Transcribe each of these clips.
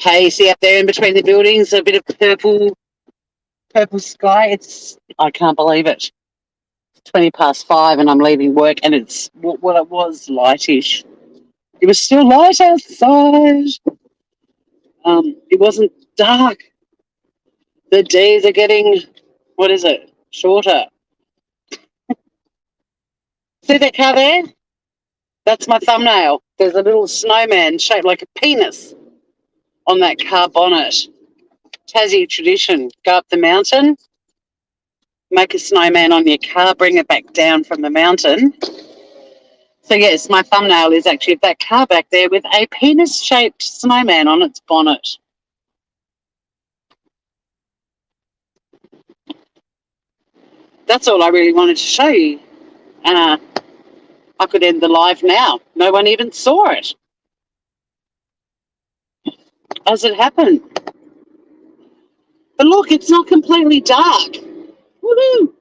hazy up there in between the buildings, a bit of purple sky. I can't believe it. 5:20 and I'm leaving work and it's, well, it was lightish. It was still light outside. It wasn't dark. The days are getting, what is it, shorter. See that car there? That's my thumbnail. There's a little snowman shaped like a penis on that car bonnet. Tassie tradition. Go up the mountain, make a snowman on your car, bring it back down from the mountain. So, yes, my thumbnail is actually that car back there with a penis-shaped snowman on its bonnet. That's all I really wanted to show you. I could end the live now. No one even saw it as it happened. But look, it's not completely dark. Woohoo!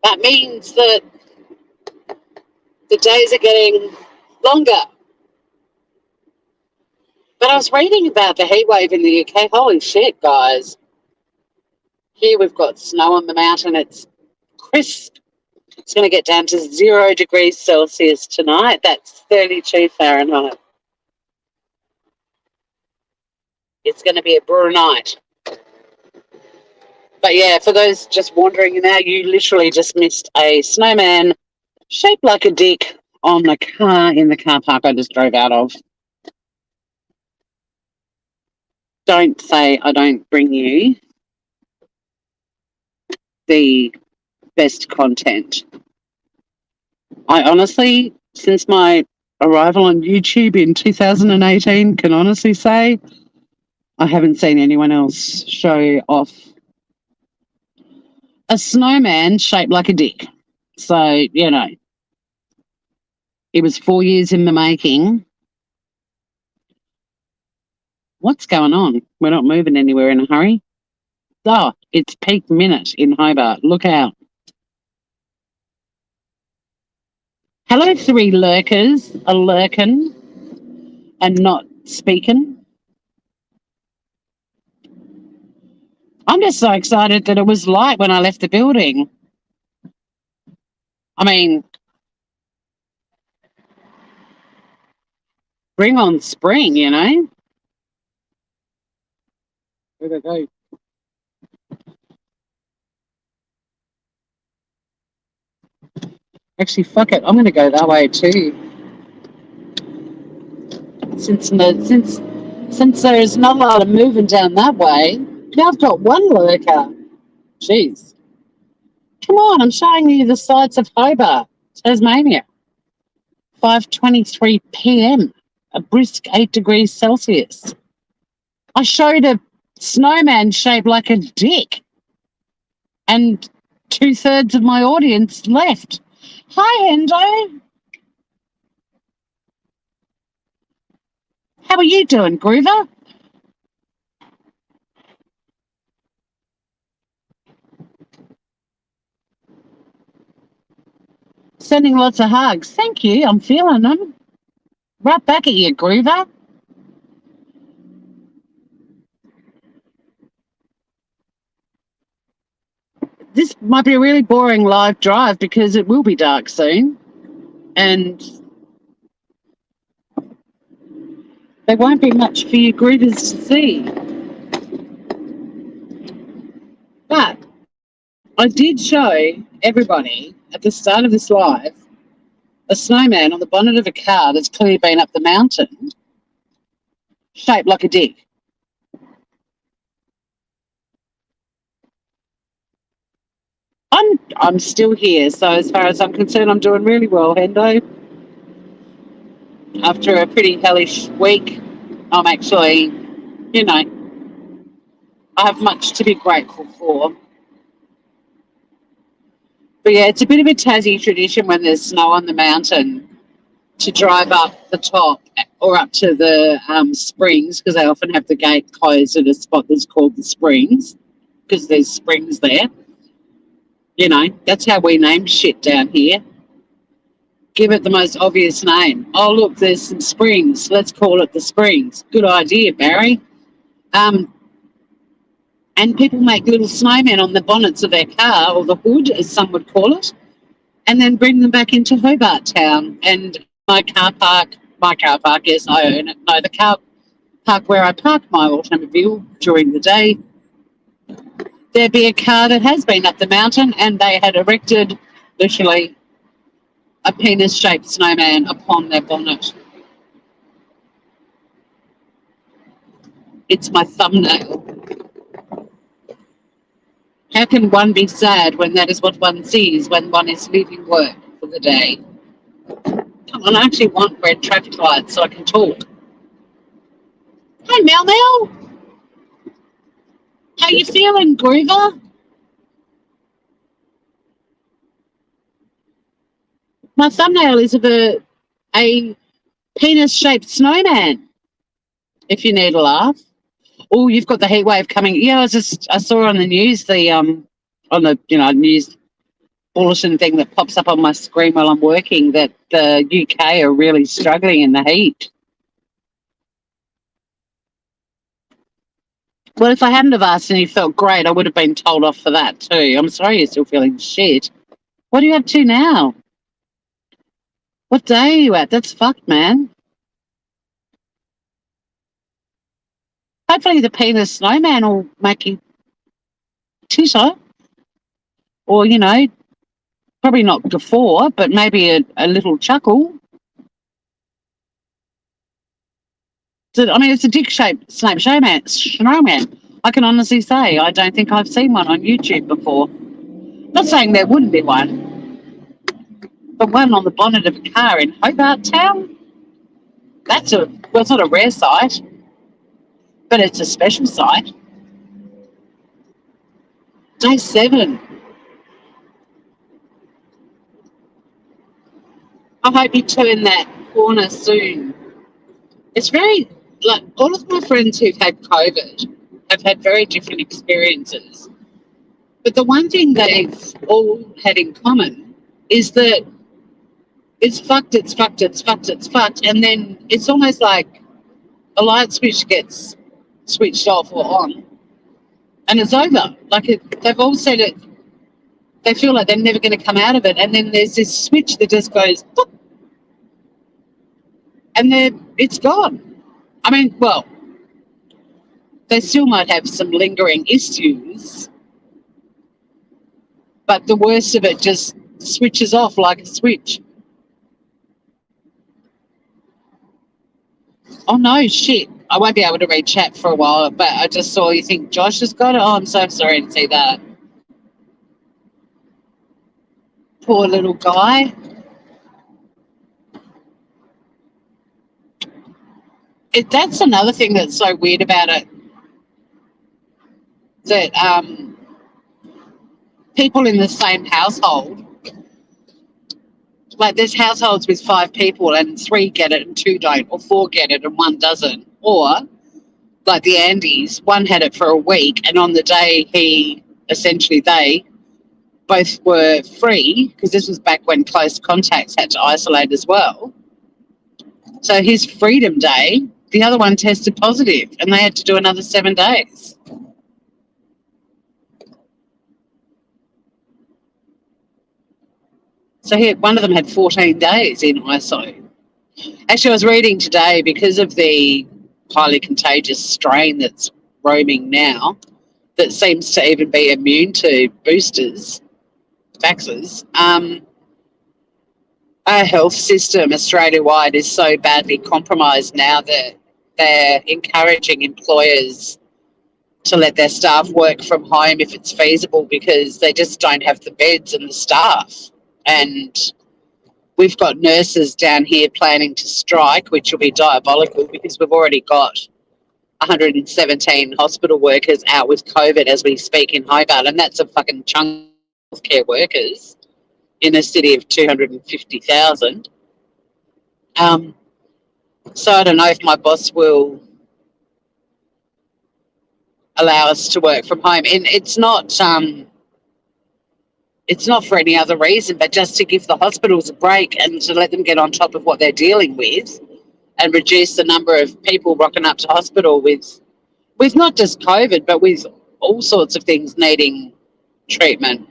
That means that the days are getting longer. But I was reading about the heat wave in the UK. Holy shit, guys. Here we've got snow on the mountain. It's crisp. It's going to get down to 0 degrees Celsius tonight. That's 32 Fahrenheit. It's going to be a brewer night. But yeah, for those just wandering now, you literally just missed a snowman shaped like a dick on the car in the car park I just drove out of. Don't say I don't bring you the best content. I honestly, since my arrival on YouTube in 2018, can honestly say I haven't seen anyone else show off a snowman shaped like a dick. So, you know, it was 4 years in the making. What's going on? We're not moving anywhere in a hurry. Oh, it's peak minute in Hobart. Look out. Hello, 3 lurkers, a lurkin and not speaking. I'm just so excited that it was light when I left the building. I mean, bring on spring, you know? Where'd I go? Actually, fuck it. I'm going to go that way too. Since there's not a lot of moving down that way, now I've got one lurker. Jeez. Come on, I'm showing you the sights of Hobart, Tasmania. 5:23 p.m. A brisk 8 degrees Celsius. I showed a snowman shaped like a dick, and 2/3 of my audience left. Hi, Endo. How are you doing, Groover? Sending lots of hugs. Thank you. I'm feeling them. Right back at you, Groover. This might be a really boring live drive because it will be dark soon. And there won't be much for you Groovers to see. But I did show everybody at the start of this live a snowman on the bonnet of a car that's clearly been up the mountain, shaped like a dick. I'm still here, so as far as I'm concerned, I'm doing really well, Hendo. After a pretty hellish week, I'm actually, you know, I have much to be grateful for. But yeah, it's a bit of a Tassie tradition when there's snow on the mountain to drive up the top or up to the springs, because they often have the gate closed at a spot that's called the springs because there's springs there. You know, that's how we name shit down here. give it the most obvious name. Oh, look, there's some springs. Let's call it the Springs. Good idea, Barry. Um, and people make little snowmen on the bonnets of their car, or the hood, as some would call it, and then bring them back into Hobart Town. And my car park, yes, I own it. No, the car park where I park my automobile during the day, there'd be a car that has been up the mountain, and they had erected literally a penis-shaped snowman upon their bonnet. It's my thumbnail. How can one be sad when that is what one sees when one is leaving work for the day? Come on, I actually want red traffic lights so I can talk. Hey, Mel Mel. How you feeling, Groover? My thumbnail is of a penis-shaped snowman, if you need a laugh. Oh, you've got the heat wave coming. Yeah, I saw on the news, on the news bulletin thing that pops up on my screen while I'm working, that the UK are really struggling in the heat. Well, if I hadn't have asked and you felt great, I would have been told off for that too. I'm sorry you're still feeling shit. What are you up to now? What day are you at? That's fucked, man. Hopefully the penis snowman will make you titter. Or, probably not guffaw, but maybe a little chuckle. It's a dick-shaped snowman. I can honestly say I don't think I've seen one on YouTube before. Not saying there wouldn't be one, but one on the bonnet of a car in Hobart Town? It's not a rare sight, but it's a special sight. Day 7. I hope you turn that corner soon. It's very, all of my friends who've had COVID have had very different experiences. But the one thing they've all had in common is that it's fucked, and then it's almost like a light switch gets switched off or on, and it's over. They've all said it. They feel like they're never going to come out of it, and then there's this switch that just goes, boop, and it's gone. They still might have some lingering issues, but the worst of it just switches off like a switch. Oh, no, shit. I won't be able to read chat for a while, but I just saw you think Josh has got it. Oh, I'm so sorry to see that. Poor little guy. That's another thing that's so weird about it, that people in the same household, there's households with 5 people and 3 get it and 2 don't, or 4 get it and 1 doesn't. Or, like the Andys, one had it for a week, and on the day they both were free, because this was back when close contacts had to isolate as well. So his freedom day, the other one tested positive, and they had to do another 7 days. So one of them had 14 days in ISO. Actually, I was reading today, because of the highly contagious strain that's roaming now, that seems to even be immune to boosters, vaxxers, our health system Australia-wide is so badly compromised now that they're encouraging employers to let their staff work from home if it's feasible, because they just don't have the beds and the staff. And we've got nurses down here planning to strike, which will be diabolical, because we've already got 117 hospital workers out with COVID as we speak in Hobart, and that's a fucking chunk of healthcare workers in a city of 250,000. So I don't know if my boss will allow us to work from home. And it's not It's not for any other reason, but just to give the hospitals a break and to let them get on top of what they're dealing with and reduce the number of people rocking up to hospital with not just COVID, but with all sorts of things needing treatment.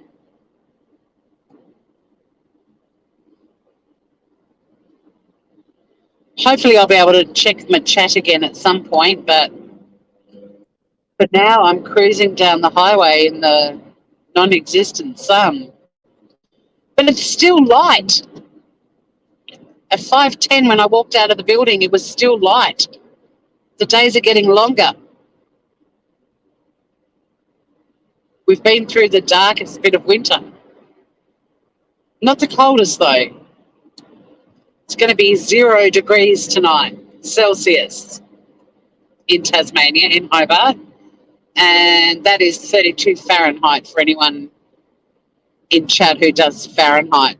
Hopefully I'll be able to check my chat again at some point, but for now I'm cruising down the highway in the non-existent sun. But it's still light. At 5:10 when I walked out of the building, it was still light. The days are getting longer. We've been through the darkest bit of winter. Not the coldest, though. It's going to be 0 degrees tonight, Celsius, in Tasmania, in Hobart. And that is 32 Fahrenheit for anyone in chat who does Fahrenheit.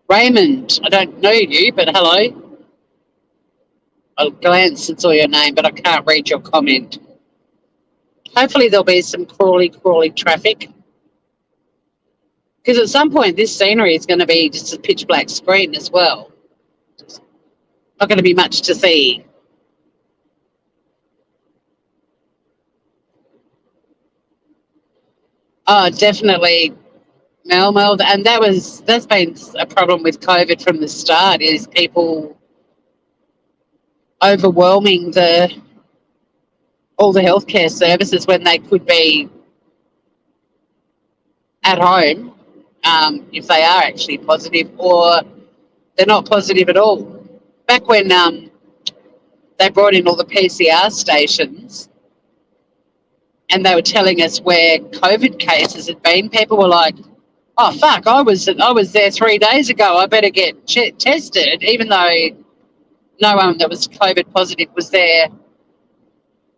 Raymond, I don't know you, but hello. I glanced and saw your name, but I can't read your comment. Hopefully there'll be some crawly traffic. Because at some point this scenery is going to be just a pitch black screen as well. Not going to be much to see. Oh, definitely, Mel. And that's been a problem with COVID from the start, is people overwhelming all the healthcare services when they could be at home, if they are actually positive, or they're not positive at all. Back when they brought in all the PCR stations and they were telling us where COVID cases had been, people were like, oh, fuck, I was there 3 days ago. I better get tested, even though no one that was COVID positive was there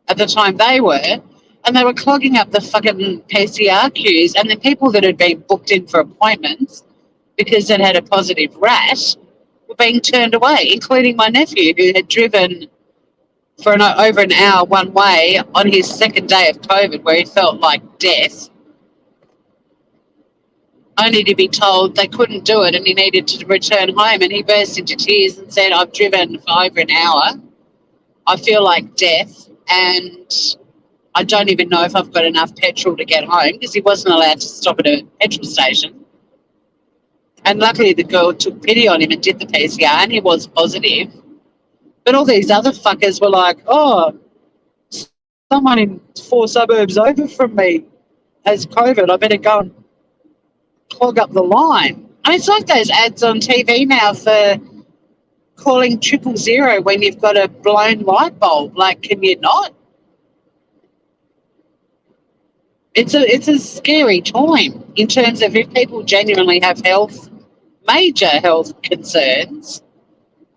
at the time they were. And they were clogging up the fucking PCR queues. And the people that had been booked in for appointments because they'd had a positive rash were being turned away, including my nephew, who had driven for over an hour one way on his second day of COVID, where he felt like death, only to be told they couldn't do it and he needed to return home. And he burst into tears and said, I've driven for over an hour. I feel like death, and I don't even know if I've got enough petrol to get home, because he wasn't allowed to stop at a petrol station. And luckily the girl took pity on him and did the PCR, and he was positive. But all these other fuckers were like, oh, someone in 4 suburbs over from me has COVID. I better go and clog up the line. I mean, it's like those ads on TV now for calling 000 when you've got a blown light bulb. Like, can you not? It's a scary time in terms of if people genuinely have major health concerns.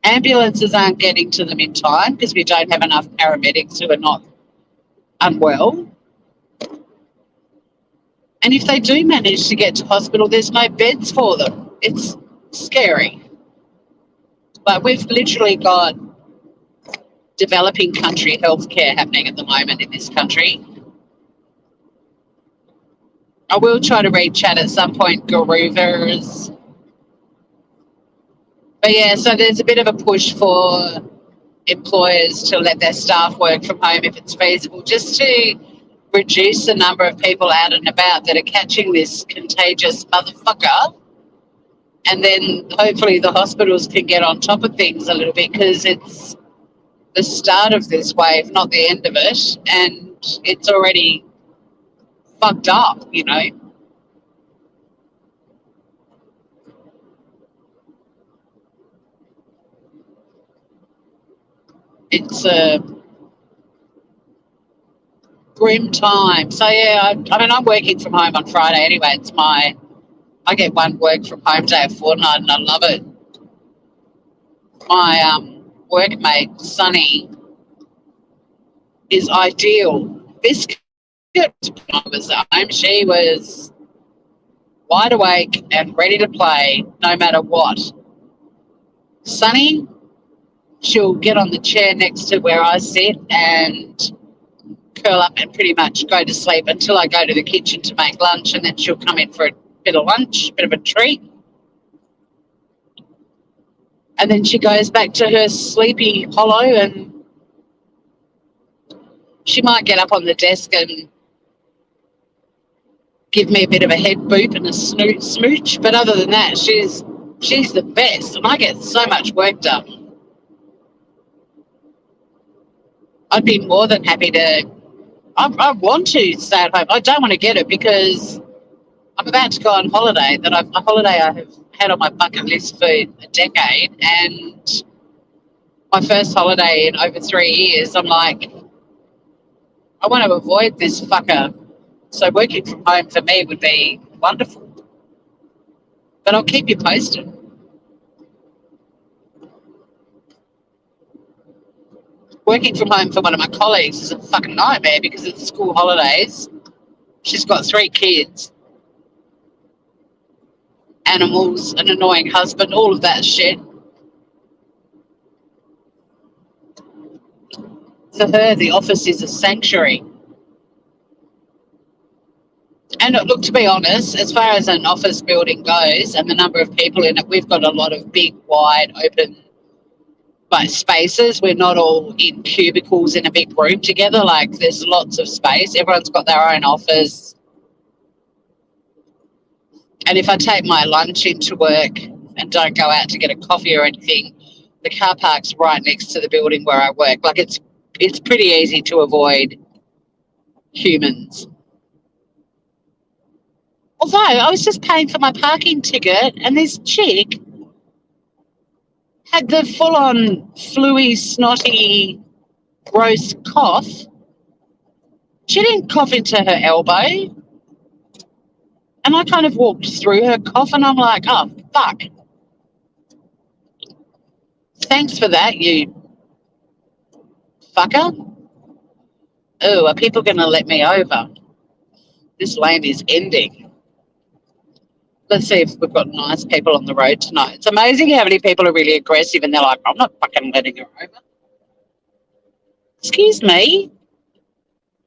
Ambulances aren't getting to them in time because we don't have enough paramedics who are not unwell. And if they do manage to get to hospital, there's no beds for them. It's scary. But we've literally got developing country healthcare happening at the moment in this country. I will try to read chat at some point, Guruvers. But yeah, so there's a bit of a push for employers to let their staff work from home if it's feasible, just to reduce the number of people out and about that are catching this contagious motherfucker. And then hopefully the hospitals can get on top of things a little bit, because it's the start of this wave, not the end of it. And it's already fucked up, you know. It's a grim time. So yeah, I mean, I'm working from home on Friday anyway. I get one work from home day a fortnight, and I love it. My workmate Sunny is ideal. Biscuit was home. She was wide awake and ready to play no matter what. Sunny, she'll get on the chair next to where I sit and curl up and pretty much go to sleep until I go to the kitchen to make lunch, and then she'll come in for a bit of lunch, a bit of a treat. And then she goes back to her sleepy hollow, and she might get up on the desk and give me a bit of a head boop and a smooch. But other than that, she's the best, and I get so much work done. I'd be more than happy to. I want to stay at home. I don't want to get it because I'm about to go on holiday. A holiday I have had on my bucket list for a decade, and my first holiday in over 3 years. I'm like, I want to avoid this fucker. So working from home for me would be wonderful. But I'll keep you posted. Working from home for one of my colleagues is a fucking nightmare because it's school holidays. She's got 3 kids, animals, an annoying husband, all of that shit. For her, the office is a sanctuary. And look, to be honest, as far as an office building goes and the number of people in it, we've got a lot of big, wide, open spaces. We're not all in cubicles in a big room together. Like, there's lots of space. Everyone's got their own office. And if I take my lunch into work and don't go out to get a coffee or anything, the car park's right next to the building where I work. Like, it's pretty easy to avoid humans. Although I was just paying for my parking ticket, and this chick had the full-on fluey, snotty, gross cough. She didn't cough into her elbow. And I kind of walked through her cough, and I'm like, oh, fuck. Thanks for that, you fucker. Oh, are people going to let me over? This lane is ending. Let's see if we've got nice people on the road tonight. It's amazing how many people are really aggressive and they're like, I'm not fucking letting her over. Excuse me.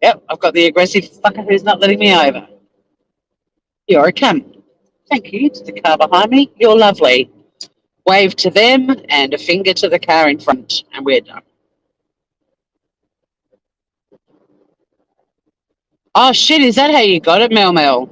Yep, I've got the aggressive fucker who's not letting me over. You're a cunt. Thank you to the car behind me. You're lovely. Wave to them and a finger to the car in front, and we're done. Oh, shit, is that how you got it, Mel Mel?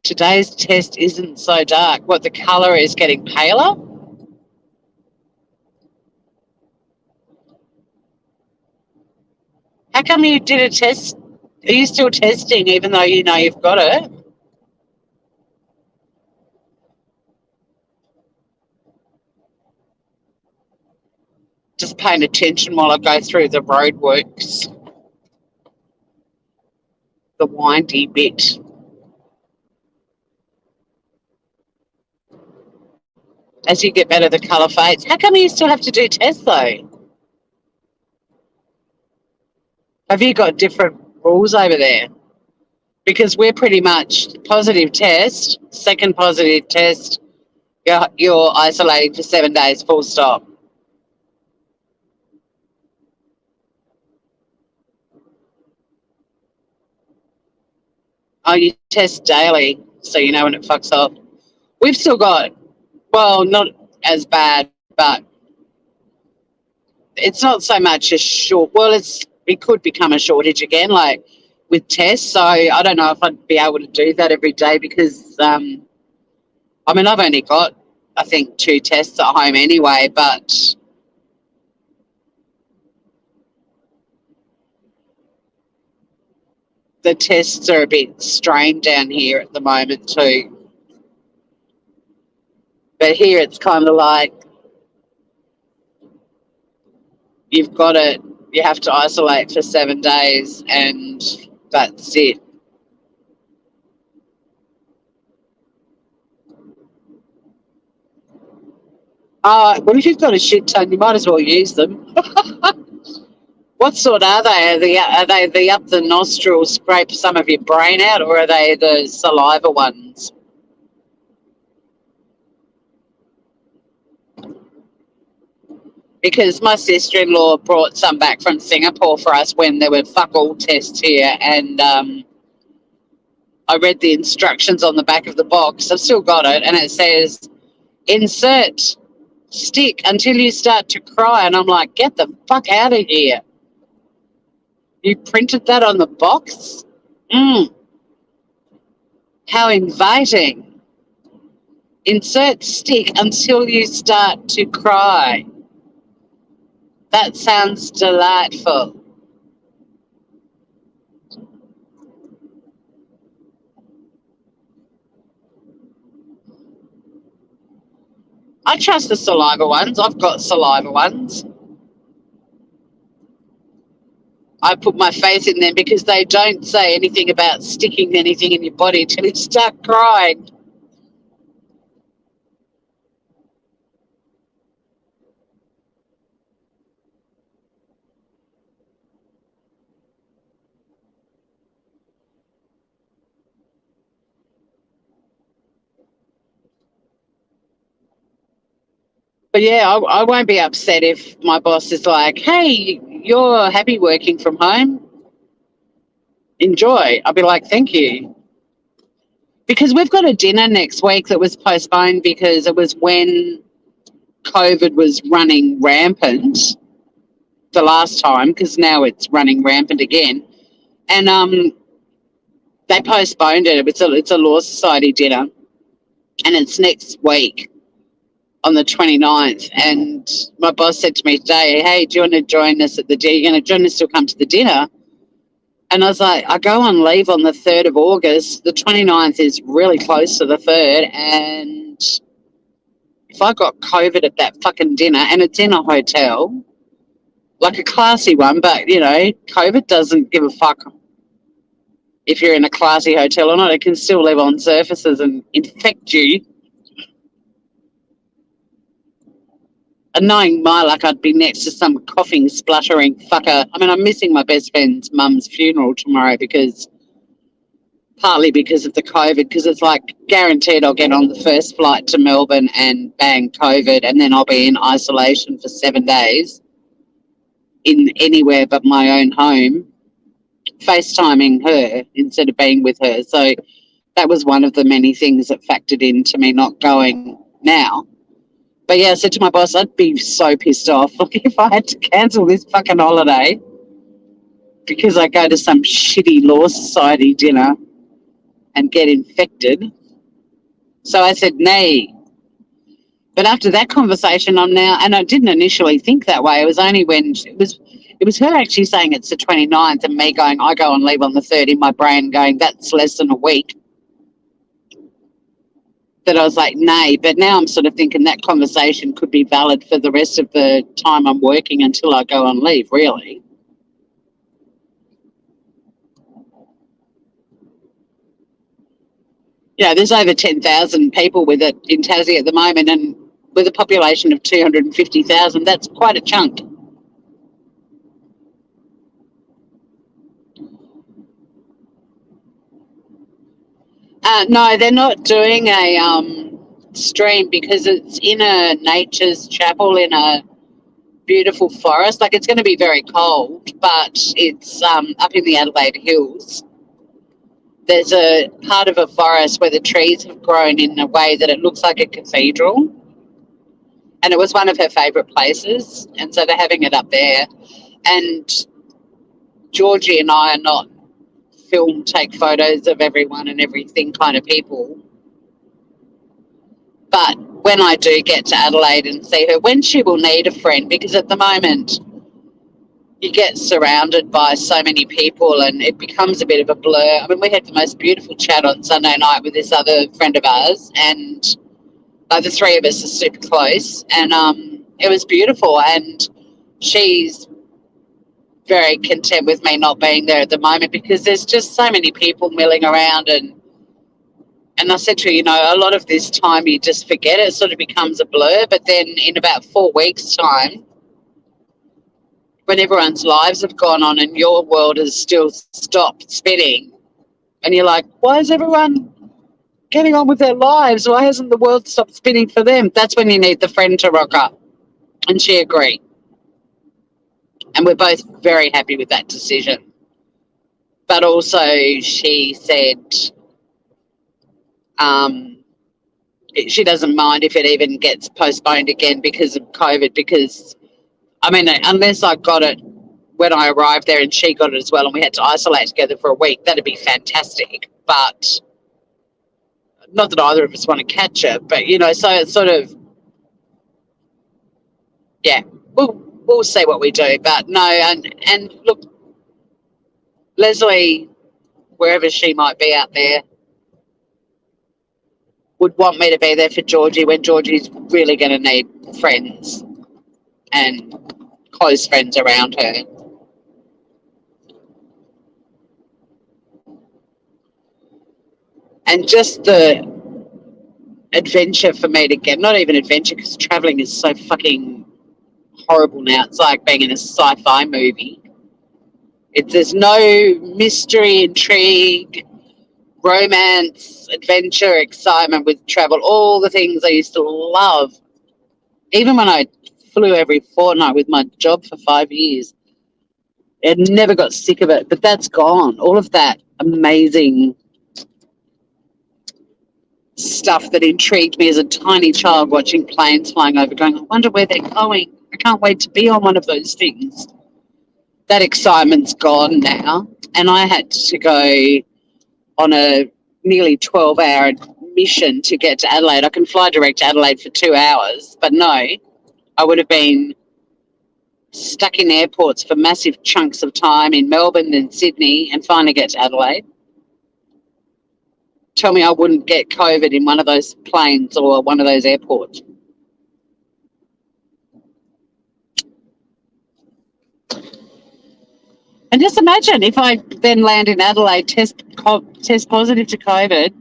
Today's test isn't so dark. What, the colour is getting paler? How come you did a test? Are you still testing even though you know you've got it? Just paying attention while I go through the roadworks. The windy bit. As you get better, the colour fades. How come you still have to do tests, though? Have you got different rules over there? Because we're pretty much positive test, second positive test, you're isolating for 7 days, full stop. Oh, you test daily, so you know when it fucks up. We've still got, well, not as bad, but it's not so much a short. Well, it could become a shortage again, like with tests. So I don't know if I'd be able to do that every day because, I mean, I've only got, I think, 2 tests at home anyway, but the tests are a bit strained down here at the moment too. But here it's kind of like you've got it, you have to isolate for 7 days and that's it. Well, if you've got a shit ton, you might as well use them. What sort are they? Are they the up the nostril, scrape some of your brain out, or are they the saliva ones? Because my sister-in-law brought some back from Singapore for us when there were fuck all tests here, and I read the instructions on the back of the box. I've still got it, and it says insert stick until you start to cry, and I'm like, get the fuck out of here. You printed that on the box? How inviting. Insert stick until you start to cry. That sounds delightful. I trust the saliva ones. I've got saliva ones. I put my faith in them because they don't say anything about sticking anything in your body until you start crying. But yeah, I won't be upset if my boss is like, hey, you're happy working from home? Enjoy. I'll be like, thank you. Because we've got a dinner next week that was postponed because it was when COVID was running rampant the last time, because now it's running rampant again. And they postponed it. It's a Law Society dinner, and it's next week on the 29th. And my boss said to me today, hey, do you want to join us at the dinner? You're going to join us to come to the dinner? And I was like, I go on leave on the 3rd of August. The 29th is really close to the 3rd. And if I got COVID at that fucking dinner, and it's in a hotel, like a classy one, but, you know, COVID doesn't give a fuck if you're in a classy hotel or not. It can still live on surfaces and infect you. And knowing my luck, I'd be next to some coughing, spluttering fucker. I mean, I'm missing my best friend's mum's funeral tomorrow partly because of the COVID, because it's like guaranteed I'll get on the first flight to Melbourne and bang COVID, and then I'll be in isolation for 7 days in anywhere but my own home, FaceTiming her instead of being with her. So that was one of the many things that factored into me not going now. But yeah, I said to my boss, I'd be so pissed off if I had to cancel this fucking holiday because I go to some shitty Law Society dinner and get infected. So I said, nay. But after that conversation, I'm now, and I didn't initially think that way. It was only when it was her actually saying it's the 29th and me going, I go on leave on the 3rd, in my brain going, that's less than a week. That I was like, nay. But now I'm sort of thinking that conversation could be valid for the rest of the time I'm working until I go on leave, really. Yeah, there's over 10,000 people with it in Tassie at the moment, and with a population of 250,000, that's quite a chunk. No, they're not doing a stream because it's in a nature's chapel in a beautiful forest. Like, it's going to be very cold, but it's up in the Adelaide Hills. There's a part of a forest where the trees have grown in a way that it looks like a cathedral. And it was one of her favourite places. And so they're having it up there. And Georgie and I are not film, take photos of everyone and everything kind of people. But when I do get to Adelaide and see her, when she will need a friend, because at the moment you get surrounded by so many people and it becomes a bit of a blur. I mean, we had the most beautiful chat on Sunday night with this other friend of ours, and the three of us are super close, and it was beautiful. And she's very content with me not being there at the moment because there's just so many people milling around, and I said to her, you know, a lot of this time you just forget it, sort of becomes a blur, but then in about 4 weeks' time, when everyone's lives have gone on and your world has still stopped spinning, and you're like, why is everyone getting on with their lives? Why hasn't the world stopped spinning for them? That's when you need the friend to rock up. And she agreed. And we're both very happy with that decision. But also she said she doesn't mind if it even gets postponed again because of COVID, because, I mean, unless I got it when I arrived there and she got it as well and we had to isolate together for a week, that'd be fantastic. But not that either of us want to catch it, but, you know, so it's sort of, yeah, we'll see what we do. But no, and look, Leslie, wherever she might be out there, would want me to be there for Georgie when Georgie's really going to need friends and close friends around her. And just the adventure for me to get, not even adventure because traveling is so fucking horrible now. It's like being in a sci-fi movie. There's no mystery, intrigue, romance, adventure, excitement with travel, all the things I used to love. Even when I flew every fortnight with my job for 5 years, I never got sick of it, but that's gone. All of that amazing stuff that intrigued me as a tiny child, watching planes flying over, going, I wonder where they're going. I can't wait to be on one of those things. That excitement's gone now. And I had to go on a nearly 12-hour mission to get to Adelaide. I can fly direct to Adelaide for 2 hours, but no, I would have been stuck in airports for massive chunks of time in Melbourne and Sydney and finally get to Adelaide. Tell me I wouldn't get COVID in one of those planes or one of those airports. And just imagine if I then land in Adelaide, test positive to COVID,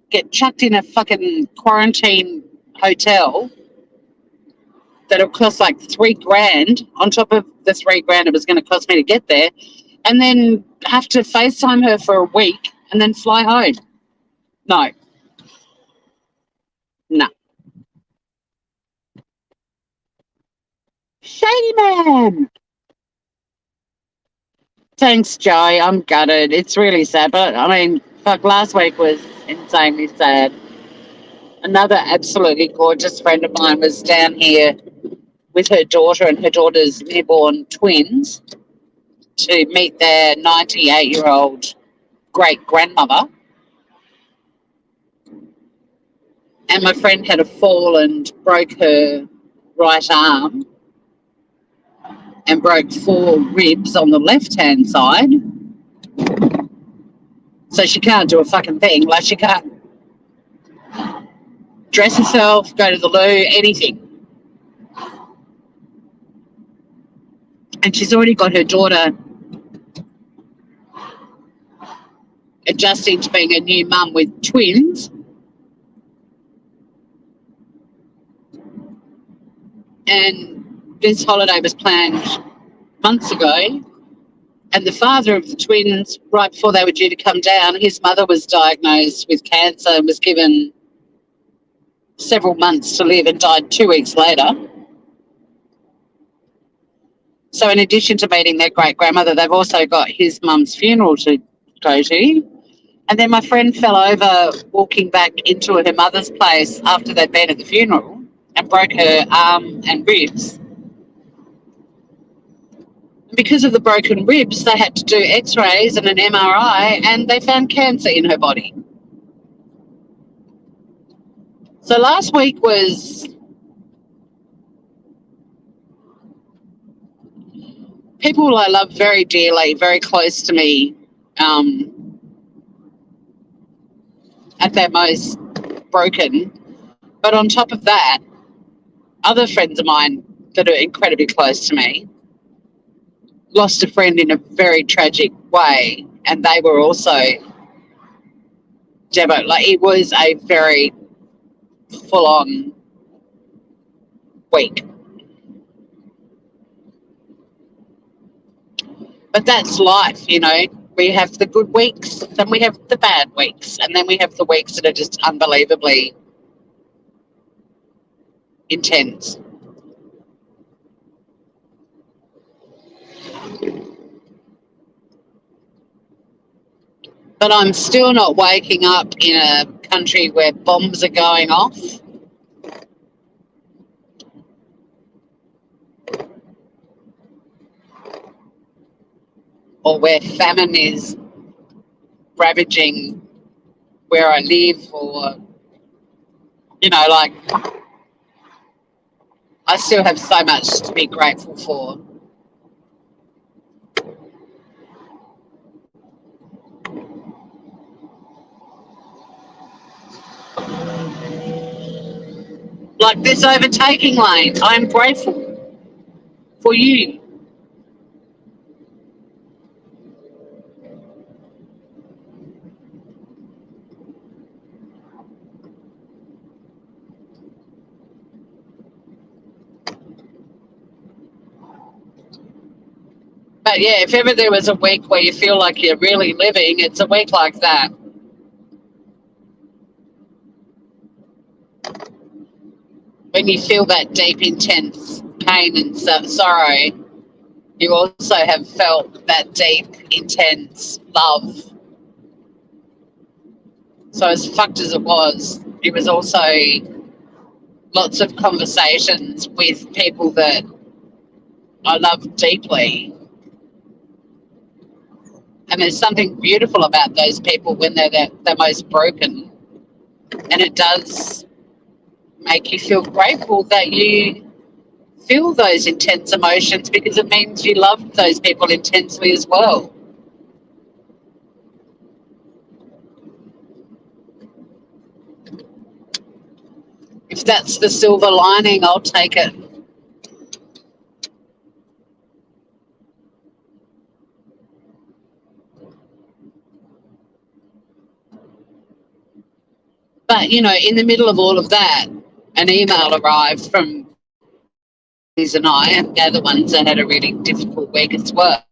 get chucked in a fucking quarantine hotel that'll cost like $3,000 on top of the $3,000 it was going to cost me to get there, and then have to FaceTime her for a week and then fly home. No. No. Shady man. Thanks, Joe. I'm gutted. It's really sad. But, I mean, fuck, last week was insanely sad. Another absolutely gorgeous friend of mine was down here with her daughter and her daughter's newborn twins to meet their 98-year-old great-grandmother. And my friend had a fall and broke her right arm and broke 4 ribs on the left-hand side. So she can't do a fucking thing. Like, she can't dress herself, go to the loo, anything. And she's already got her daughter adjusting to being a new mum with twins. And this holiday was planned months ago. And the father of the twins, right before they were due to come down, his mother was diagnosed with cancer and was given several months to live and died 2 weeks later. So in addition to meeting their great-grandmother, they've also got his mum's funeral to go to. And then my friend fell over walking back into her mother's place after they'd been at the funeral and broke her arm and ribs. Because of the broken ribs, they had to do x-rays and an MRI, and they found cancer in her body. So last week was people I love very dearly, very close to me, at their most broken. But on top of that, other friends of mine that are incredibly close to me lost a friend in a very tragic way, and they were also devastated. Like, it was a very full-on week. But that's life, you know. We have the good weeks, then we have the bad weeks, and then we have the weeks that are just unbelievably intense. But I'm still not waking up in a country where bombs are going off, or where famine is ravaging where I live, or, you know, like, I still have so much to be grateful for. Like this overtaking lane, I'm grateful for you. But yeah, if ever there was a week where you feel like you're really living, it's a week like that. When you feel that deep, intense pain and sorrow, you also have felt that deep, intense love. So as fucked as it was also lots of conversations with people that I love deeply. And there's something beautiful about those people when they're the most broken. And it does make you feel grateful that you feel those intense emotions, because it means you love those people intensely as well. If that's the silver lining, I'll take it. But, you know, in the middle of all of that, an email arrived from Liz and I, and they're the ones that had a really difficult week as well.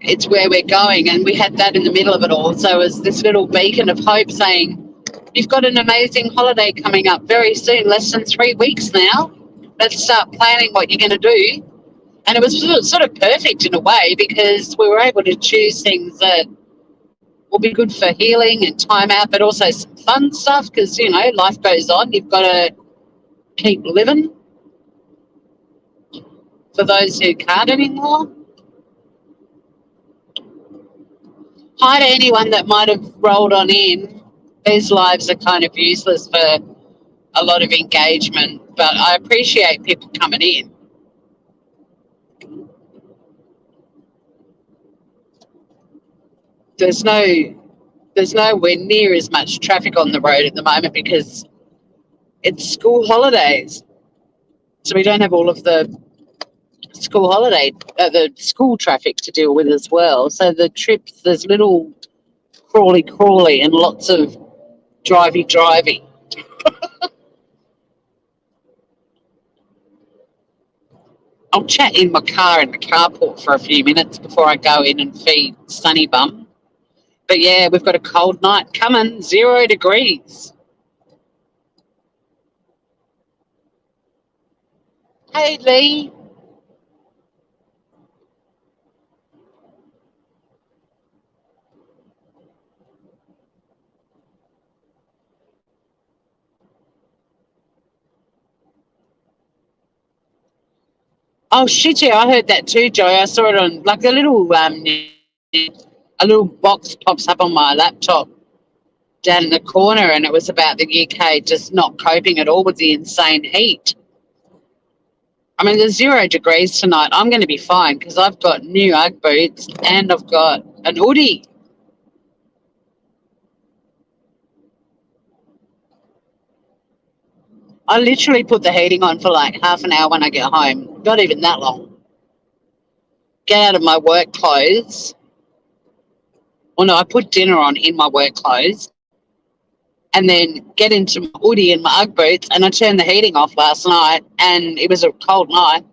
It's where we're going, and we had that in the middle of it all. So it was this little beacon of hope saying, you've got an amazing holiday coming up very soon, less than 3 weeks now. Let's start planning what you're going to do. And it was sort of perfect in a way, because we were able to choose things that will be good for healing and time out, but also some fun stuff, because, you know, life goes on. You've got to keep living for those who can't anymore. Hi to anyone that might have rolled on in. These lives are kind of useless for a lot of engagement, but I appreciate people coming in. There's nowhere near as much traffic on the road at the moment because it's school holidays. So we don't have all of the the school traffic to deal with as well. So the trips, there's little crawly and lots of drivey. I'll chat in my car in the carport for a few minutes before I go in and feed Sunny Bum. But yeah, we've got a cold night coming, 0 degrees. Hey, Lee. Oh shit! Yeah, I heard that too, Joy. I saw it on like a little box pops up on my laptop down in the corner, and it was about the UK just not coping at all with the insane heat. I mean, there's 0 degrees tonight. I'm going to be fine because I've got new UGG boots and I've got an hoodie. I literally put the heating on for like half an hour when I get home. Not even that long. Get out of my work clothes. Well, no, I put dinner on in my work clothes and then get into my hoodie and my UGG boots, and I turned the heating off last night and it was a cold night.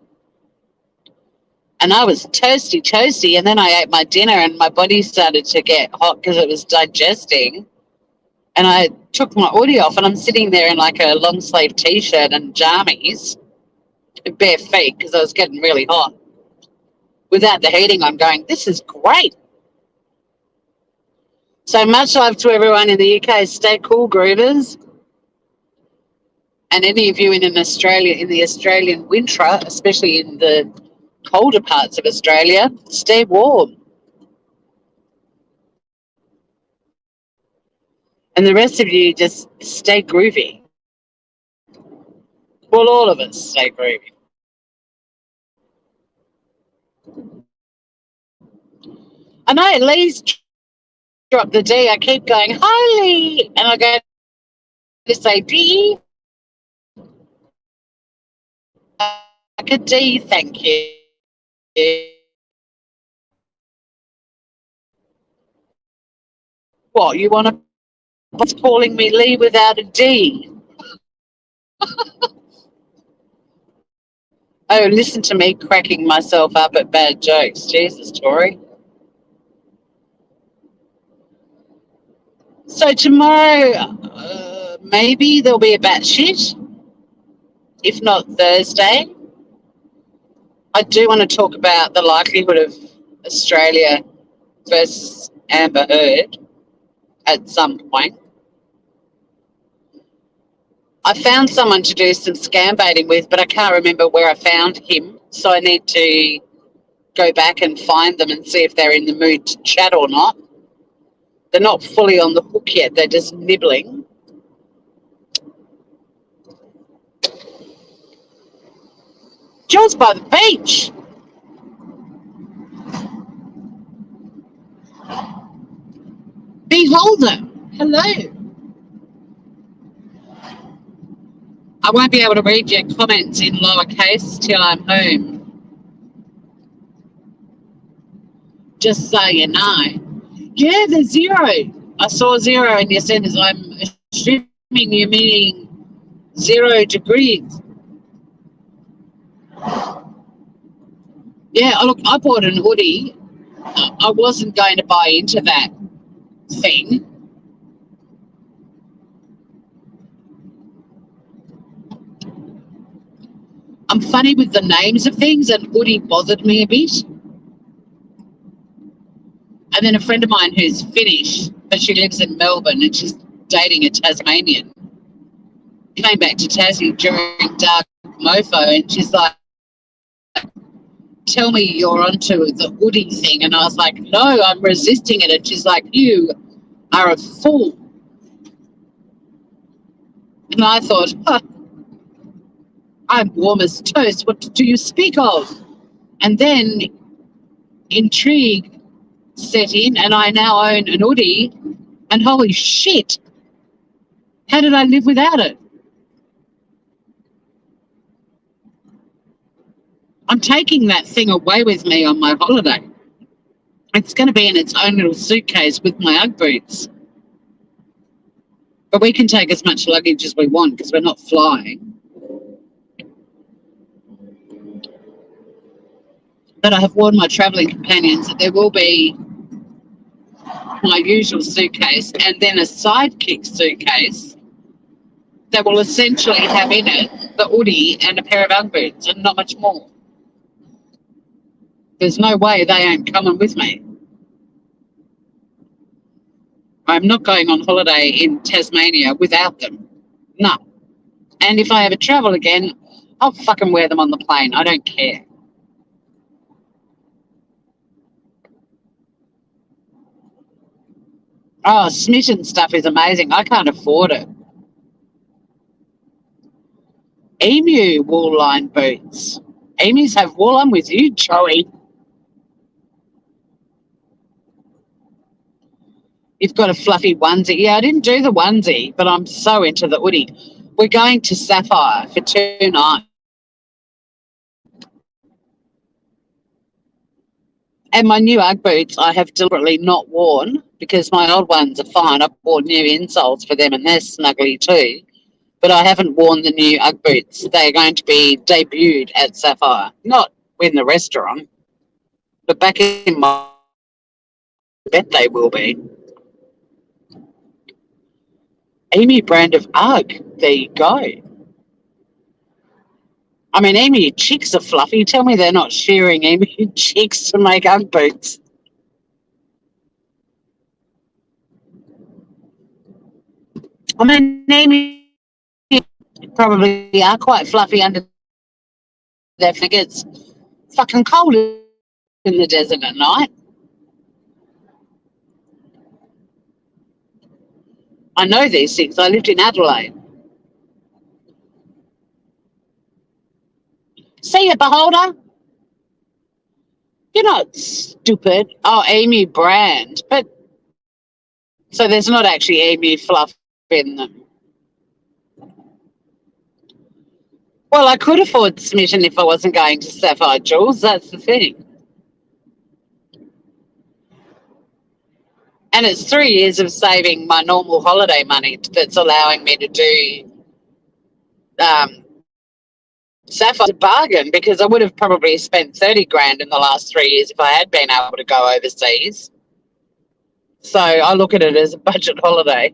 And I was toasty, and then I ate my dinner, and my body started to get hot because it was digesting. And I took my hoodie off, and I'm sitting there in like a long sleeve t-shirt and jammies, bare feet, because I was getting really hot. Without the heating on, going, this is great. So much love to everyone in the UK. Stay cool, groovers. And any of you in Australia, in the Australian winter, especially in the colder parts of Australia, stay warm. And the rest of you just stay groovy. Well, all of us stay groovy. I know Lee's dropped the D. I keep going, hi Lee. And I go to say D. Like a D, thank you. What, you want to calling me Lee without a D? Oh, listen to me cracking myself up at bad jokes. Jesus, Tori. So tomorrow, maybe there'll be a batshit. If not Thursday. I do want to talk about the likelihood of Australia versus Amber Heard at some point. I found someone to do some scam baiting with, but I can't remember where I found him. So I need to go back and find them and see if they're in the mood to chat or not. They're not fully on the hook yet. They're just nibbling. John's by the beach. Beholder. Hello. I won't be able to read your comments in lowercase till I'm home. Just so you know. Yeah, there's zero. I saw zero in your sentence. I'm assuming you're meaning 0 degrees. Yeah, look, I bought an hoodie. I wasn't going to buy into that thing. I'm funny with the names of things, and hoodie bothered me a bit. And then a friend of mine who's Finnish, but she lives in Melbourne and she's dating a Tasmanian, came back to Tassie during Dark Mofo, and she's like, tell me you're onto the hoodie thing. And I was like, no, I'm resisting it. And she's like, you are a fool. And I thought, I'm warm as toast. What do you speak of? And then intrigue set in, and I now own an hoodie, and holy shit, how did I live without it? I'm taking that thing away with me on my holiday. It's going to be in its own little suitcase with my Ugg boots. But we can take as much luggage as we want because we're not flying. But I have warned my travelling companions that there will be my usual suitcase and then a sidekick suitcase that will essentially have in it the hoodie and a pair of Ugg boots and not much more. There's no way they ain't coming with me. I'm not going on holiday in Tasmania without them. No. And if I ever travel again, I'll fucking wear them on the plane. I don't care. Oh, Smitten stuff is amazing. I can't afford it. Emu wool line boots. Emus have wool. I'm with you, Joey. You've got a fluffy onesie. Yeah, I didn't do the onesie, but I'm so into the hoodie. We're going to Sapphire for 2 nights. And my new Ugg boots I have deliberately not worn because my old ones are fine. I've bought new insoles for them and they're snuggly too. But I haven't worn the new Ugg boots. They're going to be debuted at Sapphire, not in the restaurant. But back in my bet they will be. Emu brand of UGG. There you go. I mean, emu chicks are fluffy. Tell me they're not shearing emu chicks to make UGG boots. I mean, emu probably are quite fluffy under their fingers. Fucking cold in the desert at night. I know these things. I lived in Adelaide. See ya, beholder. You're not stupid. Oh, emu brand. But so there's not actually emu fluff in them. Well, I could afford Smitten if I wasn't going to Sapphire Jewels. That's the thing. And it's 3 years of saving my normal holiday money that's allowing me to do Sapphire's a bargain because I would have probably spent 30 grand in the last 3 years if I had been able to go overseas. So I look at it as a budget holiday.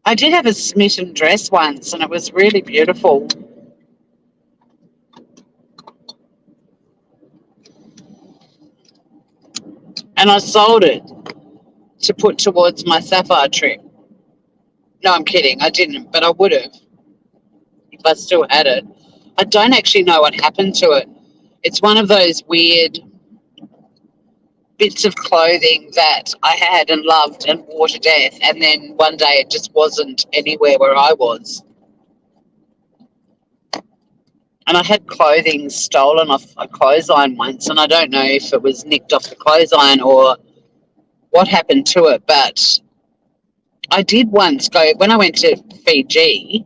I did have a Smitten dress once and it was really beautiful. And I sold it to put towards my Sapphire trip. No, I'm kidding. I didn't, but I would have if I still had it. I don't actually know what happened to it. It's one of those weird bits of clothing that I had and loved and wore to death, and then one day it just wasn't anywhere where I was. And I had clothing stolen off a clothesline once, and I don't know if it was nicked off the clothesline or what happened to it, but I did once go, when I went to Fiji,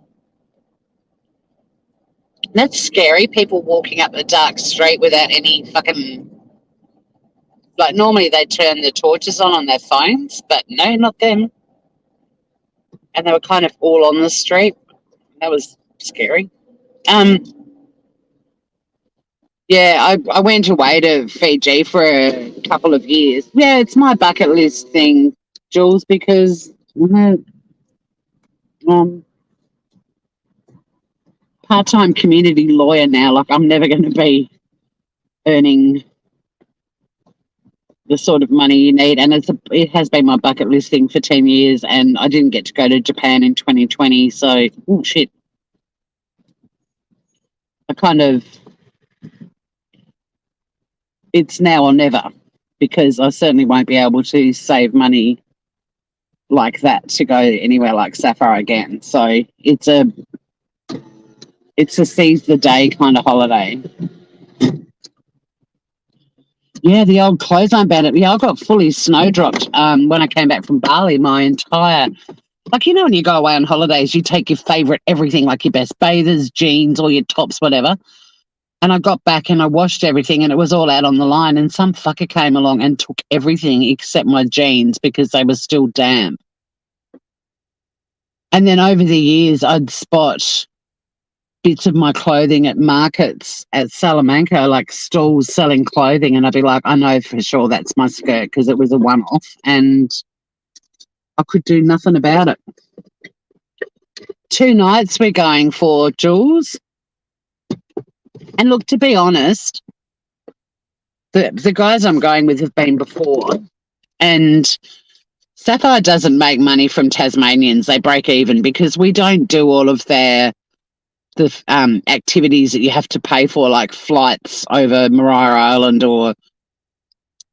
that's scary, people walking up a dark street without any fucking, like normally they turn the torches on their phones, but no, not them. And they were kind of all on the street. That was scary. Um, yeah, I went away to Fiji for a couple of years. Yeah, it's my bucket list thing, Jules, because I'm a part-time community lawyer now. Like, I'm never going to be earning the sort of money you need, and it has been my bucket list thing for 10 years, and I didn't get to go to Japan in 2020, so, oh, shit. I kind of, it's now or never, because I certainly won't be able to save money like that to go anywhere like Sapphire again. So it's a seize the day kind of holiday. Yeah, the old clothesline bandit. Yeah, I got fully snowdropped when I came back from Bali. My entire, like, when you go away on holidays, you take your favourite everything, like your best bathers, jeans, all your tops, whatever. And I got back and I washed everything and it was all out on the line, and some fucker came along and took everything except my jeans because they were still damp. And then over the years, I'd spot bits of my clothing at markets at Salamanca, like stalls selling clothing, and I'd be like, I know for sure that's my skirt because it was a one-off and I could do nothing about it. 2 nights we're going for, Jules. And look, to be honest, the guys I'm going with have been before, and Sapphire doesn't make money from Tasmanians. They break even because we don't do all of the activities that you have to pay for, like flights over Maria Island or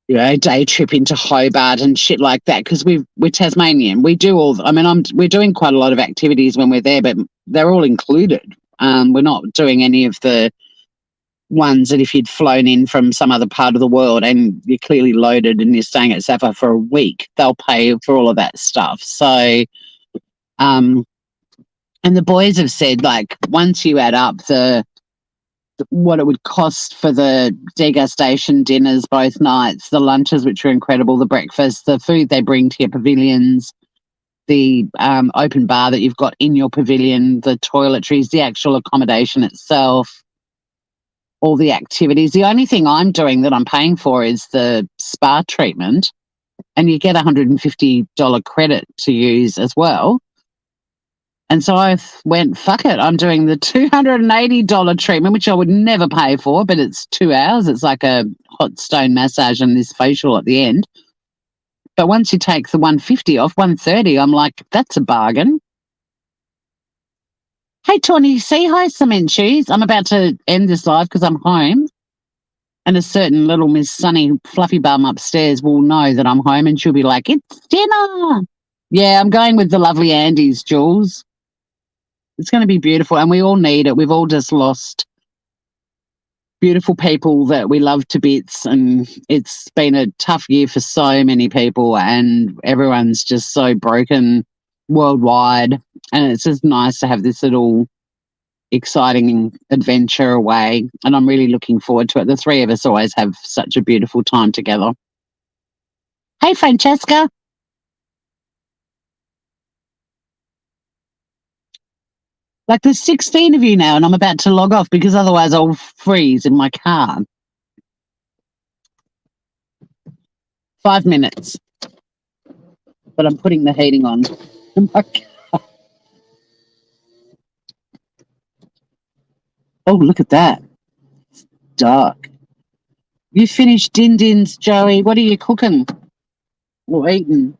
a day trip into Hobart and shit like that, because we're Tasmanian. We do we're doing quite a lot of activities when we're there, but they're all included. We're not doing any of the ones that if you'd flown in from some other part of the world and you're clearly loaded and you're staying at Sapphire for a week, they'll pay for all of that stuff. So, and the boys have said, like, once you add up the what it would cost for the degustation dinners both nights, the lunches, which are incredible, the breakfast, the food they bring to your pavilions, the open bar that you've got in your pavilion, the toiletries, the actual accommodation itself, all the activities. The only thing I'm doing that I'm paying for is the spa treatment, and you get $150 credit to use as well. And so I went, fuck it, I'm doing the $280 treatment, which I would never pay for, but it's 2 hours. It's like a hot stone massage and this facial at the end. But once you take the $150 off, $130, I'm like, that's a bargain. Hey, Tawny, say hi, Cement Shoes. I'm about to end this live because I'm home. And a certain little Miss Sunny Fluffy Bum upstairs will know that I'm home and she'll be like, it's dinner. Yeah, I'm going with the lovely Andes, Jules. It's going to be beautiful, and we all need it. We've all just lost beautiful people that we love to bits, and it's been a tough year for so many people, and everyone's just so broken worldwide, and it's just nice to have this little exciting adventure away, and I'm really looking forward to it. The three of us always have such a beautiful time together. Hey, Francesca. Like, there's 16 of you now, and I'm about to log off because otherwise I'll freeze in my car. 5 minutes. But I'm putting the heating on in my car. Oh, look at that. It's dark. You finished din-dins, Joey. What are you cooking or eating?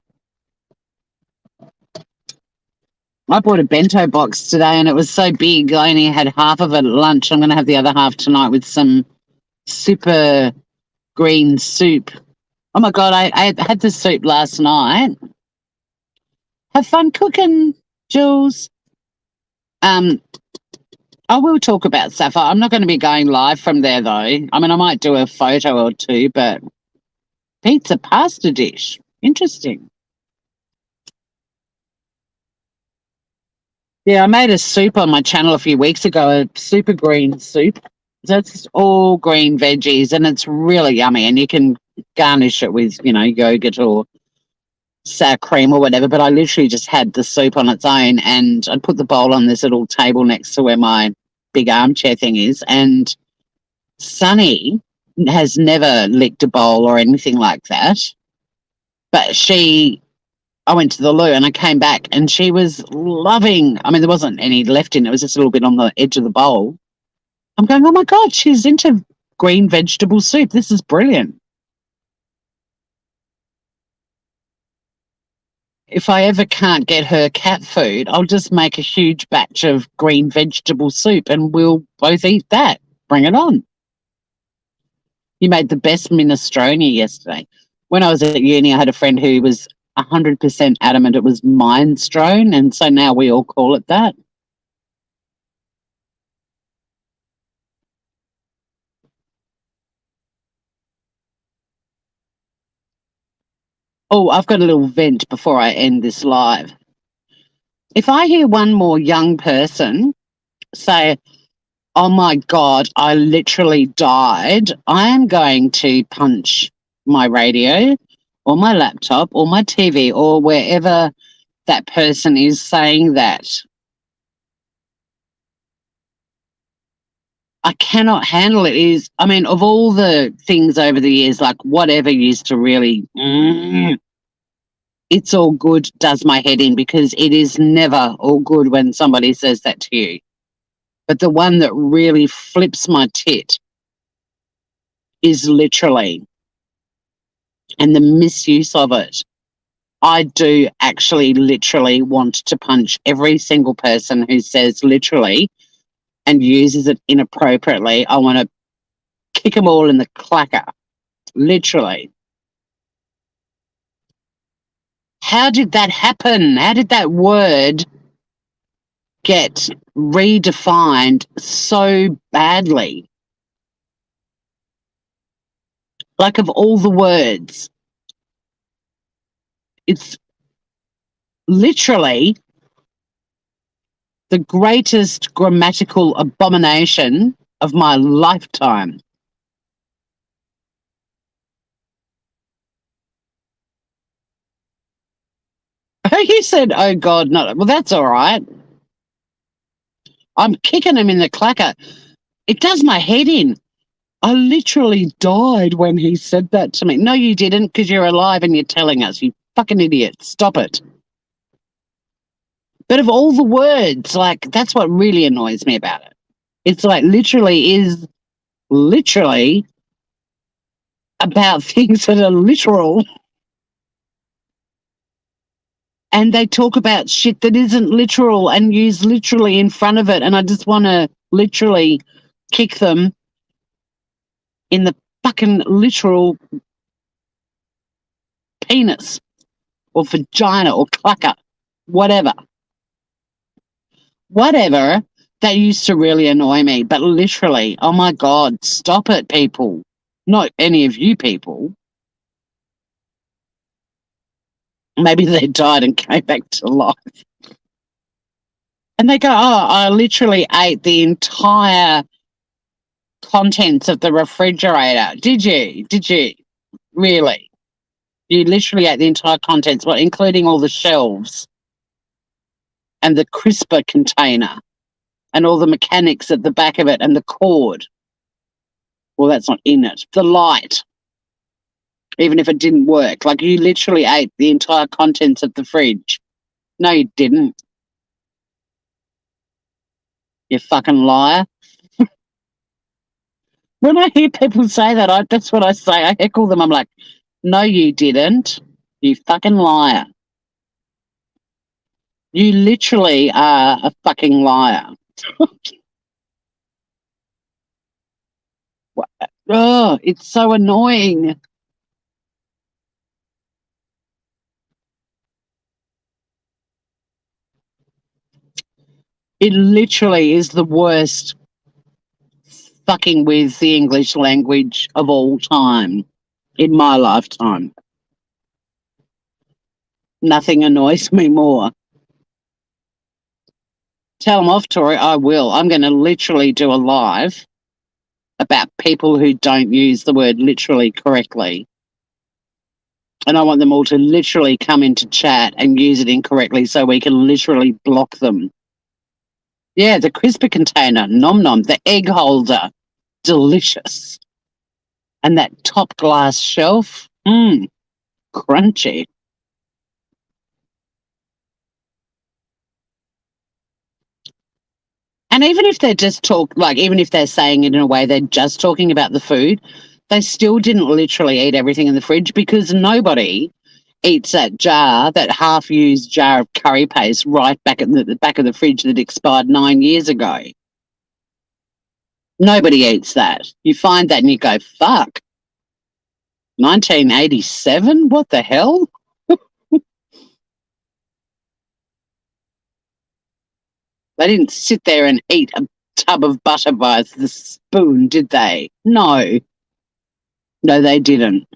I bought a bento box today and it was so big I only had half of it at lunch. I'm going to have the other half tonight with some super green soup. Oh my God, I had the soup last night. Have fun cooking, Jules. I will talk about Sapphire. I'm not going to be going live from there though. I mean, I might do a photo or two, but pizza pasta dish. Interesting. Yeah, I made a soup on my channel a few weeks ago, a super green soup. So it's all green veggies and it's really yummy, and you can garnish it with, yogurt or sour cream or whatever, but I literally just had the soup on its own, and I put the bowl on this little table next to where my big armchair thing is, and Sunny has never licked a bowl or anything like that, but I went to the loo and I came back and she was loving, I mean, there wasn't any left in it, it was just a little bit on the edge of the bowl. I'm going, oh my God, she's into green vegetable soup. This is brilliant. If I ever can't get her cat food, I'll just make a huge batch of green vegetable soup and we'll both eat that. Bring it on. You made the best minestrone yesterday. When I was at uni, I had a friend who was 100% adamant it was minestrone, and so now we all call it that. Oh, I've got a little vent before I end this live. If I hear one more young person say, oh my God, I literally died, I am going to punch my radio or my laptop or my TV or wherever that person is saying that. I cannot handle it. I mean, of all the things over the years, like whatever used to really, it's all good, does my head in, because it is never all good when somebody says that to you. But the one that really flips my tit is literally, and the misuse of it. I do actually literally want to punch every single person who says literally and uses it inappropriately. I want to kick them all in the clacker, literally. How did that happen? How did that word get redefined so badly? Like, of all the words, it's literally the greatest grammatical abomination of my lifetime. You said, oh God, no. Well, that's all right. I'm kicking him in the clacker. It does my head in. I literally died when he said that to me. No, you didn't, because you're alive and you're telling us. You fucking idiot. Stop it. But of all the words, like, that's what really annoys me about it. It's like literally about things that are literal. And they talk about shit that isn't literal and use literally in front of it. And I just want to literally kick them in the fucking literal penis or vagina or clucker, whatever. Whatever. That used to really annoy me. But literally, oh my God, stop it, people. Not any of you people. Maybe they died and came back to life. And they go, oh, I literally ate the entire contents of the refrigerator. Did you? Did you? Really? You literally ate the entire contents, well, including all the shelves and the crisper container and all the mechanics at the back of it and the cord. Well, that's not in it. The light, even if it didn't work. Like, you literally ate the entire contents of the fridge. No, you didn't. You fucking liar. When I hear people say that, that's what I say. I heckle them. I'm like, no, you didn't. You fucking liar. You literally are a fucking liar. Oh, it's so annoying. It literally is the worst fucking with the English language of all time in my lifetime. Nothing annoys me more. Tell them off, Tori. I will. I'm going to literally do a live about people who don't use the word literally correctly. And I want them all to literally come into chat and use it incorrectly so we can literally block them. Yeah, the crisper container, nom nom, the egg holder, delicious. And that top glass shelf, crunchy. And even if they're just even if they're saying it in a way they're just talking about the food, they still didn't literally eat everything in the fridge because nobody eats that half-used jar of curry paste right back at the back of the fridge that expired 9 years ago. Nobody eats that. You find that and you go, fuck. 1987? What the hell? They didn't sit there and eat a tub of butter by the spoon, did they? No. No, they didn't.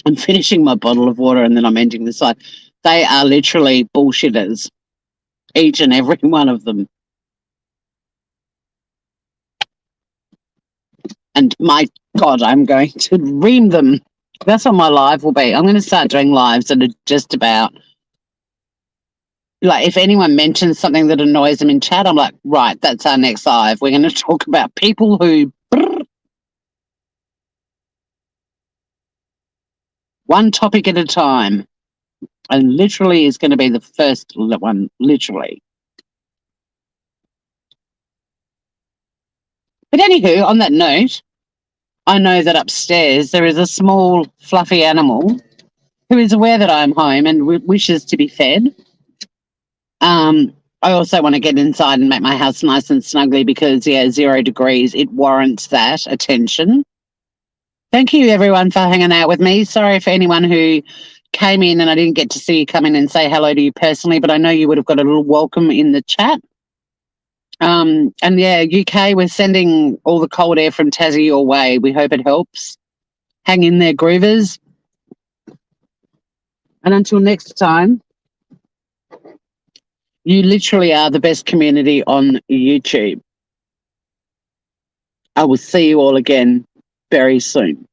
I'm finishing my bottle of water and then I'm ending this live. They are literally bullshitters. Each and every one of them. And my God, I'm going to ream them. That's what my live will be. I'm going to start doing lives that are just about, like, if anyone mentions something that annoys them in chat, I'm like, right, that's our next live. We're going to talk about people who, one topic at a time. And literally is going to be the first one, literally. But anywho, on that note, I know that upstairs there is a small, fluffy animal who is aware that I'm home and wishes to be fed. I also want to get inside and make my house nice and snuggly because, 0 degrees, it warrants that attention. Thank you, everyone, for hanging out with me. Sorry for anyone who came in and I didn't get to see you come in and say hello to you personally, but I know you would have got a little welcome in the chat. And UK, we're sending all the cold air from Tassie your way. We hope it helps. Hang in there, groovers. And until next time, You literally are the best community on YouTube. I will see you all again very soon.